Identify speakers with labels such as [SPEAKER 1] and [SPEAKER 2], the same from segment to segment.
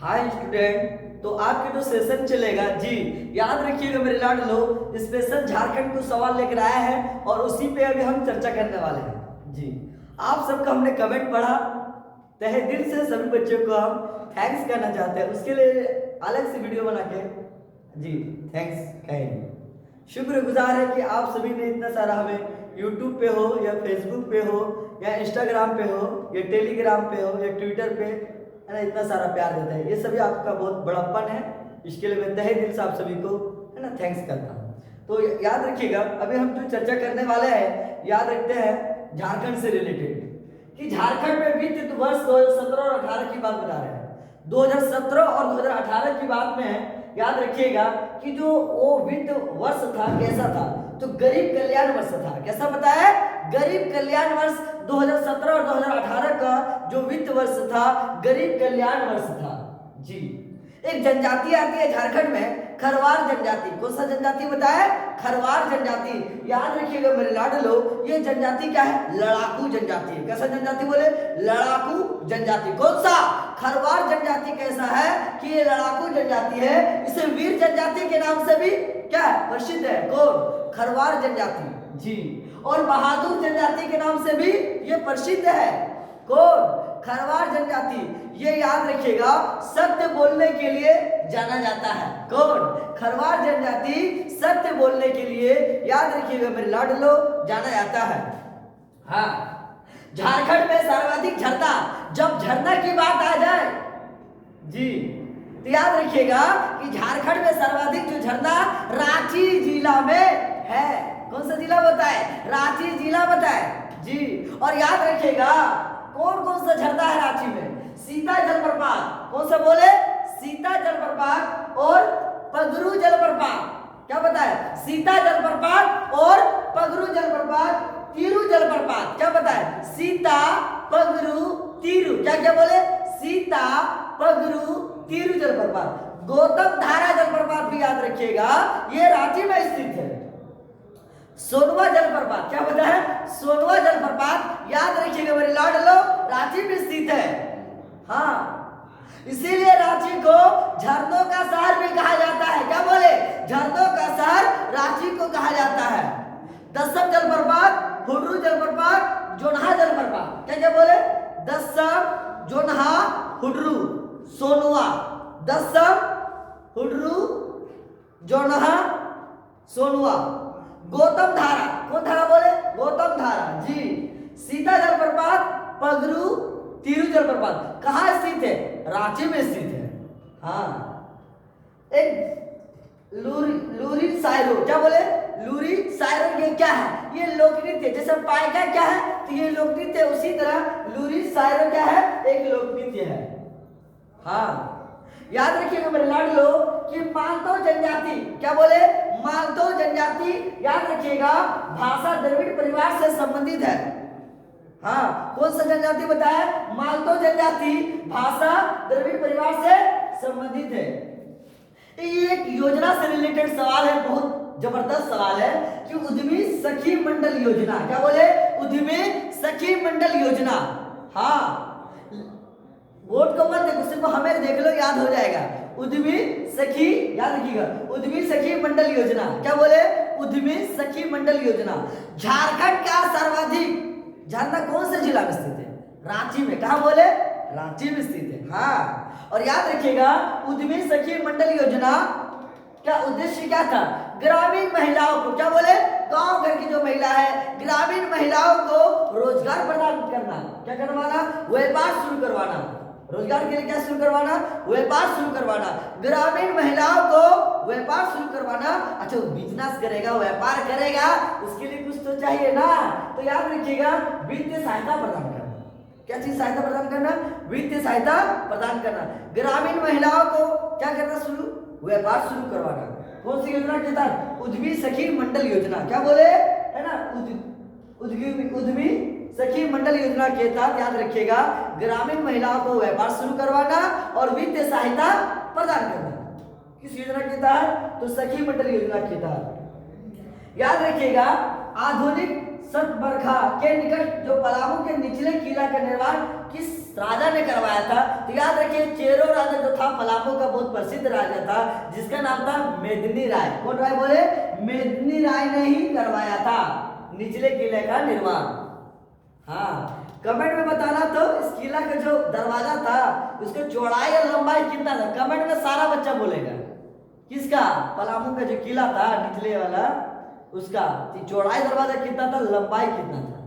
[SPEAKER 1] Hi student, तो आपके जो सेशन चलेगा जी, याद रखिएगा मेरे लाडलो, स्पेशल झारखंड को सवाल लेकर आया है और उसी पे अभी हम चर्चा करने वाले हैं जी। आप सबका हमने कमेंट पढ़ा, तहे दिल से सभी बच्चों को हम थैंक्स करना चाहते हैं, उसके लिए अलग से वीडियो बना के जी थैंक्स कहेंगे। शुक्रगुजार है कि आप सभी ने इतना सारा हमें यूट्यूब पे हो या फेसबुक पे हो या इंस्टाग्राम पे हो या टेलीग्राम पे हो या ट्विटर पे, है ना, इतना सारा प्यार देता है। ये सभी आपका बहुत बड़प्पन है, इसके लिए मैं तहे दिल से आप सभी को, है ना, थैंक्स करता हूँ। तो याद रखिएगा, अभी हम जो चर्चा करने वाले हैं, याद रखते हैं झारखंड से रिलेटेड कि झारखंड में वित्त वर्ष 2017 और 18 की बात बता रहे हैं। 2017 और 2018 की बात में याद रखिएगा कि जो वो वित्त वर्ष था कैसा था, तो गरीब कल्याण वर्ष था। कैसा बताया? गरीब कल्याण वर्ष 2017 और 2018 का जो वित्त वर्ष था, गरीब कल्याण वर्ष था जी। एक जनजाति आती है झारखंड में, खरवार जनजाति। कौन सा जनजाति बताया? खरवार जनजाति। याद रखिएगा मेरे लाडलो, ये जनजाति क्या है? लड़ाकू जनजाति है। कैसा जनजाति बोले? लड़ाकू जनजाति। कौन सा? खरवार जनजाति। कैसा है कि ये लड़ाकू जनजाति है, इसे वीर जनजाति के नाम से भी क्या है? प्रसिद्ध है। कौन? खरवार जनजाति जी। और बहादुर जनजाति के नाम से भी ये प्रसिद्ध है। कौन? खरवार जनजाति। ये याद रखिएगा, सत्य बोलने के लिए जाना जाता है। कौन? खरवार जनजाति सत्य बोलने के लिए, याद रखिएगा मेरे लाडलो, जाना जाता है। हाँ, झारखंड में सर्वाधिक झरना, जब झरना की बात आ जाए जी, तो याद रखिएगा कि झारखंड में सर्वाधिक जो झरना रांची जिला में है। कौन सा जिला बताए? रांची जिला बताए जी। और याद रखिएगा कौन कौन सा झरना है रांची में? सीता जलप्रपात। कौन सा बोले? सीता जलप्रपात और पगरू जलप्रपात। क्या बताए? सीता जलप्रपात और पगरू जलप्रपात, तीरू जलप्रपात। क्या बताए? सीता, पगरू, तीरू। क्या क्या बोले? सीता, पगरू, तीरू जलप्रपात। गौतम धारा जलप्रपात भी याद रखिएगा, ये रांची में स्थित है। सोनवा जलप्रपात। क्या बता है? सोनवा जलप्रपात याद रखिएगा मेरे लाडलो, रांची में स्थित है। हाँ, इसीलिए रांची को झरनों का शहर भी कहा जाता है। क्या बोले? झरनों का शहर रांची को कहा जाता है। दसम जलप्रपात, हुड्रू जलप्रपात, जोन्हा जलप्रपात। क्या क्या बोले? दसम, जोन्हा, हुड्रू, सोनवा। दसम, हुड्रू, जोन्हा, सोनवा। गौतम धारा। कौन धारा बोले? गौतम धारा जी। सीता जलप्रपात, पगरू, तीरू जलप्रपात कहाँ स्थित है? रांची में स्थित है। हाँ, एक लूरी सायरो। क्या बोले? Lurie Syro. ये क्या है? ये लोक नृत्य। जैसे पाइका क्या है, तो ये लोक नृत्य, उसी तरह लूरी सायरो क्या है? एक लोक नृत्य है। हाँ, याद रखिएगा मेरे लाडलो कि मालतो जनजाति। क्या बोले? मालतो जनजाति याद रखिएगा, भाषा द्रविड़ परिवार से संबंधित है। हाँ, कौन सा जनजाति बताया? मालतो जनजाति भाषा द्रविड़ परिवार से संबंधित है। ये एक योजना से रिलेटेड सवाल है, बहुत जबरदस्त सवाल है कि उद्यमी सखी मंडल योजना। क्या बोले? उद्यमी सखी मंडल योजना। हाँ, बोर्ड को मत देखो, सिर्फ हमें देख लो, याद हो जाएगा। उद्यमी सखी, याद रखिएगा, उद्यमी सखी मंडल योजना। क्या बोले? उद्यमी सखी मंडल योजना। झारखंड का सर्वाधिक झरना कौन से जिला में स्थित है? रांची में। कहा बोले? रांची में स्थित है। हाँ, और याद रखिएगा उद्यमी सखी मंडल योजना का उद्देश्य क्या था? ग्रामीण महिलाओं को, क्या बोले? गांव घर की जो महिला है, ग्रामीण महिलाओं को रोजगार प्रदान करना। क्या करवाना? व्यापार शुरू करवाना। रोजगार के लिए क्या शुरू करवाना? व्यापार शुरू करवाना। ग्रामीण महिलाओं को व्यापार शुरू करवाना। अच्छा, वो बिजनेस करेगा, व्यापार करेगा, उसके लिए कुछ तो चाहिए ना। तो याद रखिएगा, वित्तीय सहायता प्रदान करना। क्या चीज सहायता प्रदान करना? वित्तीय सहायता प्रदान करना। ग्रामीण महिलाओं को क्या करना? शुरू व्यापार शुरू करवाना। कौन सी योजना के तहत? उद्यमी सखी मंडल योजना। क्या बोले? है ना, उद्यमी सखी मंडल योजना के तहत याद रखिएगा, ग्रामीण महिलाओं को व्यापार शुरू करवाना और वित्तीय सहायता प्रदान करना। किस योजना के तहत? तो सखी मंडल योजना के तहत। याद रखिएगा, आधुनिक सतबरखा के निकट जो पलामू के निचले किला का निर्माण किस राजा ने करवाया था। तो याद रखिए चेरो राजा जो था पलामू का बहुत प्रसिद्ध राजा था, जिसका नाम था मेदिनी राय। कौन राय बोले? मेदिनी राय ने ही करवाया था निचले किले का निर्माण। हाँ, कमेंट में बताना तो इस किला का जो दरवाजा था उसकी चौड़ाई और लंबाई कितना था? कमेंट में सारा बच्चा बोलेगा। किसका? पलामू का जो किला था निचले वाला, उसका चौड़ाई दरवाजा कितना था, लंबाई कितना था?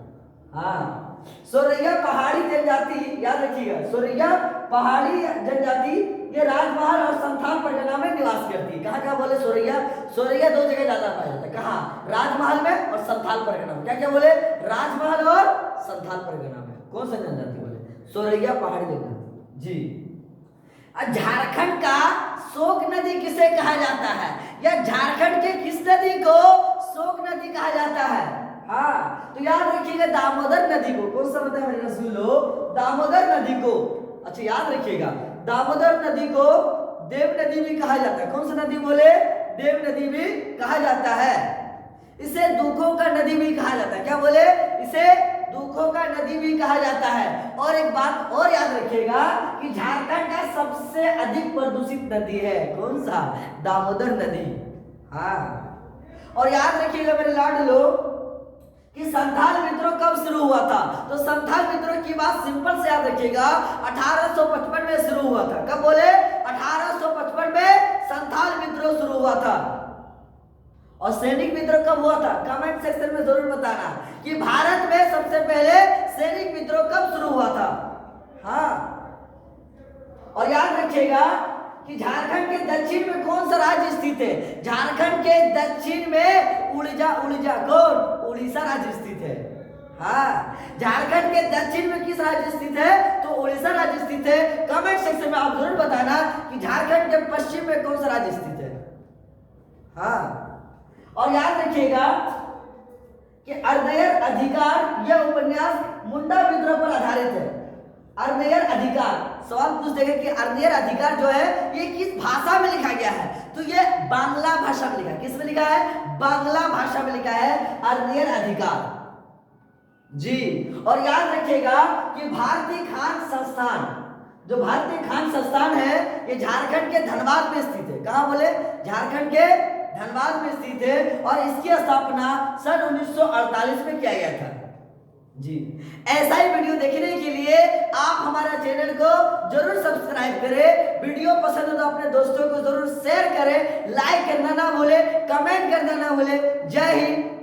[SPEAKER 1] हाँ, सोरैया पहाड़ी जनजाति, याद रखिएगा सोरैया पहाड़ी जनजाति ये राजमहल और संथाल परगना में निवास करती है। कहाँ कहाँ बोले सोरैया? सोरैया दो जगह ज्यादा पाया जाता है। कहाँ? राजमहल में और संथाल परगना में। क्या क्या बोले? राजमहल और संथाल परगना में। कौन सा जनजाति बोले? सोरैया पहाड़ी जनजाति जी। झारखंड का शोक नदी किसे कहा जाता है? या झारखंड के किस नदी को शोक नदी कहा जाता है? हाँ, तो याद रखिएगा दामोदर नदी को। कौन सा बताया मेरे रसूल लोग? दामोदर नदी को। अच्छा याद रखिएगा दामोदर नदी को देव नदी भी कहा जाता है। कौन सा नदी बोले? देव नदी भी कहा जाता है। इसे दुखों का नदी भी कहा जाता है। क्या बोले? इसे दुखों का नदी भी कहा जाता है। और एक बात और याद रखिएगा कि झारखंड का सबसे अधिक प्रदूषित नदी है। कौन सा? दामोदर नदी। हाँ, और याद रखिएगा मेरे लाडलो कि संथाल विद्रोह कब शुरू हुआ था? तो संथाल विद्रोह की बात सिंपल से याद रखिएगा 1855 में शुरू हुआ था। कब बोले? 1855 में संथाल विद्रोह शुरू हुआ था। और सैनिक विद्रोह कब हुआ था? कमेंट सेक्शन में जरूर बताना कि भारत में सबसे पहले सैनिक विद्रोह कब शुरू हुआ था। हाँ, और याद रखिएगा कि झारखंड के दक्षिण में कौन सा राज्य स्थित है? झारखंड के दक्षिण में उड़ीसा कौन? उड़ीसा राज्य स्थित है। हाँ, झारखंड के दक्षिण में किस राज्य स्थित है? तो उड़ीसा राज्य स्थित है। कमेंट सेक्शन में आप जरूर बताना कि झारखंड के पश्चिम में कौन सा राज्य स्थित है। हाँ, और याद रखिएगा कि अर्धयर अधिकार यह उपन्यास मुंडा विद्रोह पर आधारित है। अर्धयर अधिकार सवाल पूछ देगा कि अर्धयर अधिकार जो है ये किस भाषा में लिखा गया है? तो ये बांग्ला भाषा में लिखा है। किस में लिखा है? बांग्ला भाषा में लिखा है अर्धयर अधिकार जी। और याद रखिएगा कि भारतीय खान संस्थान, जो भारतीय खान संस्थान है ये झारखंड के धनबाद में स्थित है। कहाँ बोले? झारखंड के धनबाद में स्थित है। और इसकी स्थापना सन 1948 में किया गया था जी। ऐसा ही वीडियो देखने के लिए आप हमारा चैनल को जरूर सब्सक्राइब करें। वीडियो पसंद हो तो अपने दोस्तों को जरूर शेयर करें, लाइक करना ना भूले, कमेंट करना ना भूले। जय हिंद।